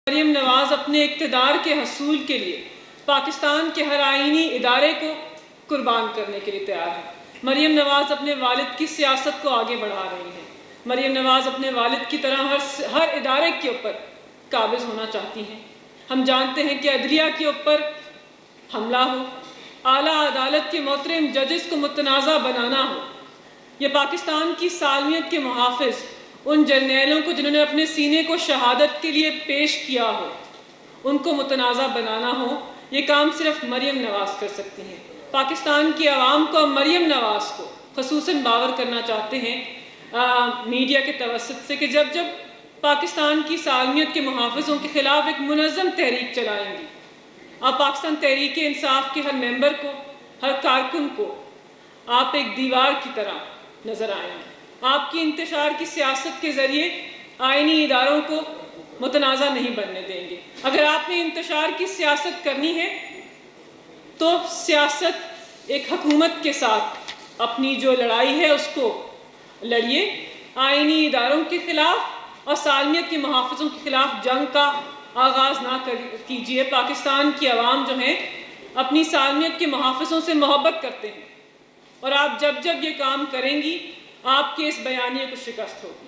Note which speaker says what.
Speaker 1: مریم نواز اپنے اقتدار کے حصول کے لیے پاکستان کے ہر آئینی ادارے کو قربان کرنے کے لیے تیار ہے۔ مریم نواز اپنے والد کی سیاست کو آگے بڑھا رہی ہیں۔ مریم نواز اپنے والد کی طرح ہر ادارے کے اوپر قابض ہونا چاہتی ہیں۔ ہم جانتے ہیں کہ عدلیہ کے اوپر حملہ ہو، اعلیٰ عدالت کے محترم ججز کو متنازع بنانا ہو، یہ پاکستان کی سالمیت کے محافظ ان جرنیلوں کو جنہوں نے اپنے سینے کو شہادت کے لیے پیش کیا ہو، ان کو متنازع بنانا ہو، یہ کام صرف مریم نواز کر سکتی ہیں۔ پاکستان کی عوام کو مریم نواز کو خصوصاً باور کرنا چاہتے ہیں میڈیا کے توسط سے کہ جب پاکستان کی سالمیت کے محافظوں کے خلاف ایک منظم تحریک چلائیں گی، آپ پاکستان تحریک انصاف کے ہر ممبر کو، ہر کارکن کو آپ ایک دیوار کی طرح نظر آئیں گے۔ آپ کی انتشار کی سیاست کے ذریعے آئینی اداروں کو متنازع نہیں بننے دیں گے۔ اگر آپ نے انتشار کی سیاست کرنی ہے تو سیاست ایک حکومت کے ساتھ اپنی جو لڑائی ہے اس کو لڑیے، آئینی اداروں کے خلاف اور سالمیت کے محافظوں کے خلاف جنگ کا آغاز نہ کیجیے۔ پاکستان کی عوام جو ہیں اپنی سالمیت کے محافظوں سے محبت کرتے ہیں، اور آپ جب یہ کام کریں گی آپ کے اس بیانیے کو شکست ہوگی۔